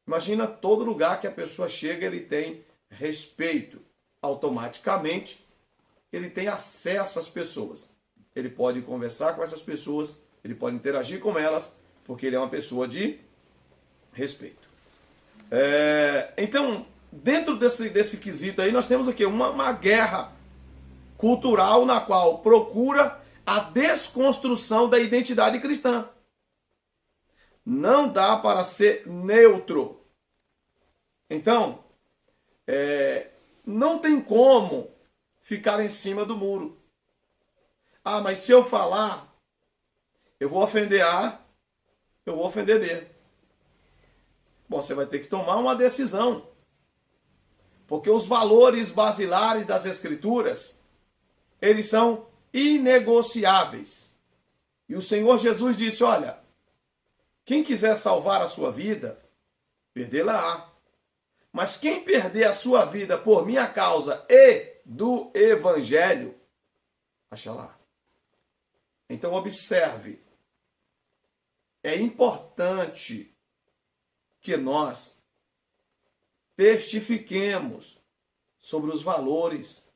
Imagina todo lugar que a pessoa chega, ele tem respeito. Automaticamente, ele tem acesso às pessoas. Ele pode conversar com essas pessoas, ele pode interagir com elas, porque ele é uma pessoa de respeito. Então, dentro desse quesito aí, nós temos aqui uma guerra cultural na qual procura a desconstrução da identidade cristã. Não dá para ser neutro. Então, não tem como ficar em cima do muro. Ah, mas se eu falar, eu vou ofender A, eu vou ofender B. Bom, você vai ter que tomar uma decisão. Porque os valores basilares das Escrituras, eles são inegociáveis. E o Senhor Jesus disse, olha, quem quiser salvar a sua vida, perdê-la-á. Mas quem perder a sua vida por minha causa e do Evangelho, achará. Então observe, é importante que nós testifiquemos sobre os valores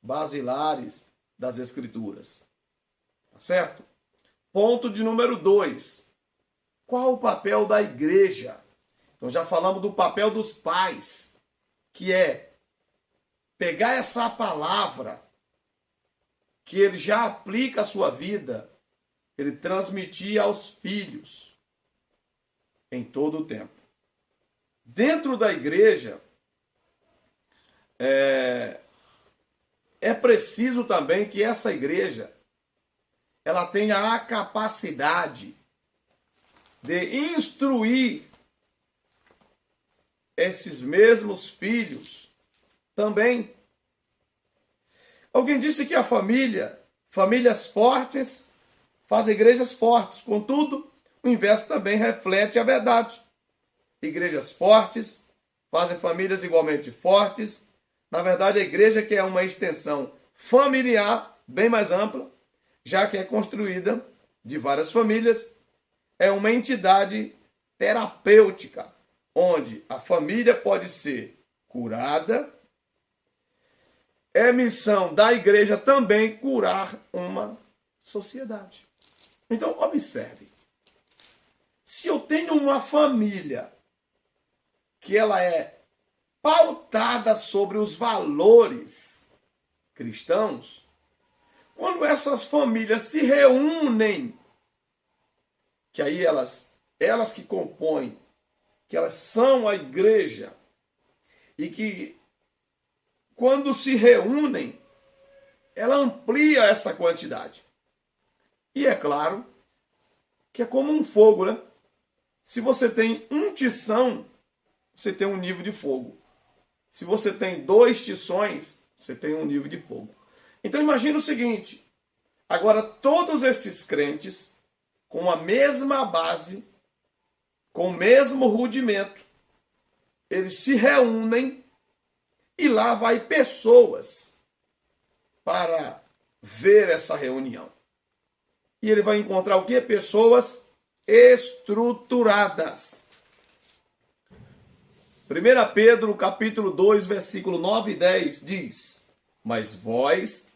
basilares das Escrituras. Tá certo? Ponto de número 2. Qual o papel da igreja? Então já falamos do papel dos pais, que é pegar essa palavra que ele já aplica à sua vida, ele transmitir aos filhos em todo o tempo. Dentro da igreja, é preciso também que essa igreja ela tenha a capacidade de instruir esses mesmos filhos também. Alguém disse que a famílias fortes fazem igrejas fortes. Contudo, o inverso também reflete a verdade. Igrejas fortes fazem famílias igualmente fortes. Na verdade, a igreja que é uma extensão familiar bem mais ampla, já que é construída de várias famílias, é uma entidade terapêutica, onde a família pode ser curada. É missão da igreja também curar uma sociedade. Então, observe. Se eu tenho uma família que ela é pautada sobre os valores cristãos, quando essas famílias se reúnem, que aí elas que compõem, que elas são a igreja, e que quando se reúnem, ela amplia essa quantidade. E é claro que é como um fogo, né? Se você tem um tição, você tem um nível de fogo. Se você tem 2 tições, você tem um nível de fogo. Então imagina o seguinte, agora todos esses crentes, com a mesma base, com o mesmo rudimento, eles se reúnem e lá vai pessoas para ver essa reunião. E ele vai encontrar o quê? Pessoas estruturadas. 1 Pedro, capítulo 2, versículo 9 e 10 diz: Mas vós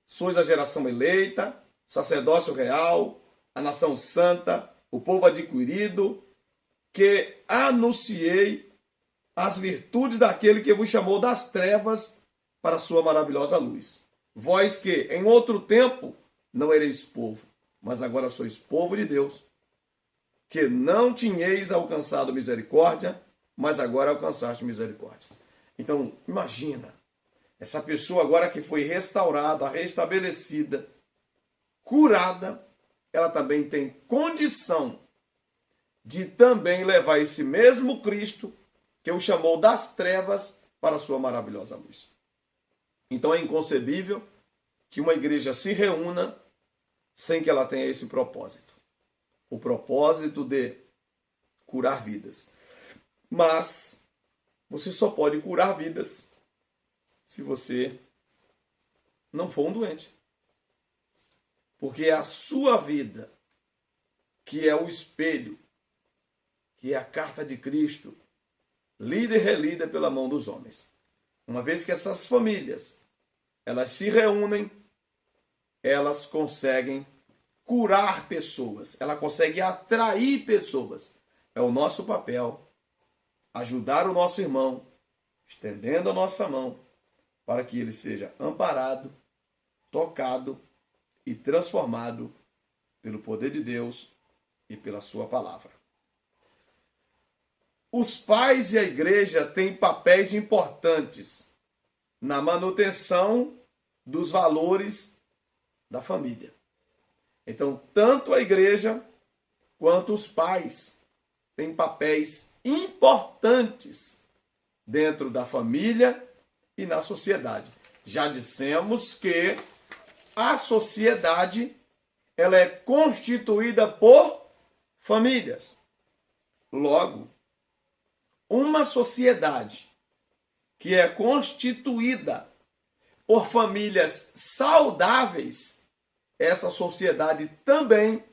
sois a geração eleita, sacerdócio real, a nação santa, o povo adquirido, que anunciei as virtudes daquele que vos chamou das trevas para a sua maravilhosa luz. Vós que, em outro tempo, não ereis povo, mas agora sois povo de Deus, que não tinhais alcançado misericórdia, mas agora alcançaste misericórdia. Então, imagina, essa pessoa agora que foi restaurada, restabelecida, curada, ela também tem condição de também levar esse mesmo Cristo que o chamou das trevas para a sua maravilhosa luz. Então é inconcebível que uma igreja se reúna sem que ela tenha esse propósito. O propósito de curar vidas. Mas você só pode curar vidas se você não for um doente. Porque é a sua vida, que é o espelho, que é a carta de Cristo, lida e relida pela mão dos homens. Uma vez que essas famílias, elas se reúnem, elas conseguem curar pessoas, ela consegue atrair pessoas. É o nosso papel ajudar o nosso irmão, estendendo a nossa mão, para que ele seja amparado, tocado e transformado pelo poder de Deus e pela sua palavra. Os pais e a igreja têm papéis importantes na manutenção dos valores da família. Então, tanto a igreja quanto os pais têm papéis importantes dentro da família e na sociedade. Já dissemos que a sociedade ela é constituída por famílias. Logo, uma sociedade que é constituída por famílias saudáveis, essa sociedade também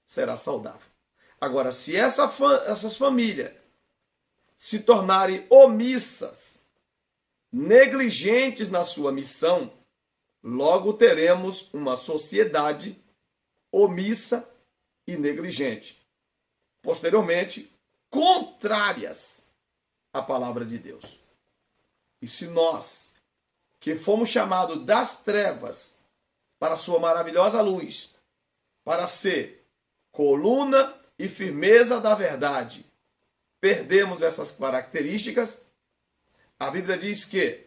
será saudável. Agora, se essas famílias se tornarem omissas, negligentes na sua missão, logo teremos uma sociedade omissa e negligente. Posteriormente, contrárias à palavra de Deus. E se nós, que fomos chamados das trevas para a sua maravilhosa luz, para ser coluna e firmeza da verdade, perdemos essas características, a Bíblia diz que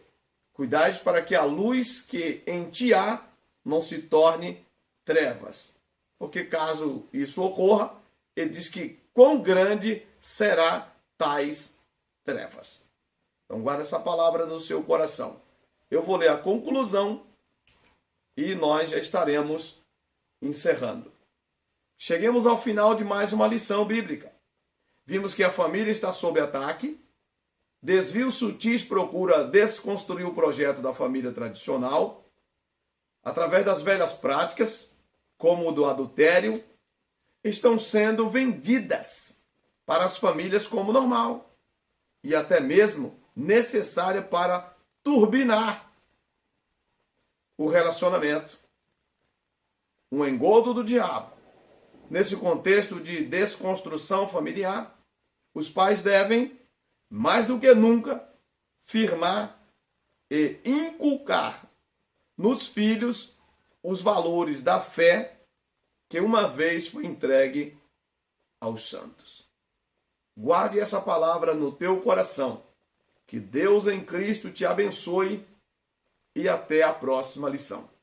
cuidais para que a luz que em ti há não se torne trevas. Porque caso isso ocorra, ele diz que quão grande será tais trevas. Então guarda essa palavra no seu coração. Eu vou ler a conclusão e nós já estaremos encerrando. Cheguemos ao final de mais uma lição bíblica. Vimos que a família está sob ataque. Desvios sutis procura desconstruir o projeto da família tradicional através das velhas práticas, como o do adultério, estão sendo vendidas para as famílias como normal e até mesmo necessária para turbinar o relacionamento. Um engodo do diabo. Nesse contexto de desconstrução familiar, os pais devem, mais do que nunca, firmar e inculcar nos filhos os valores da fé que uma vez foi entregue aos santos. Guarde essa palavra no teu coração. Que Deus em Cristo te abençoe e até a próxima lição.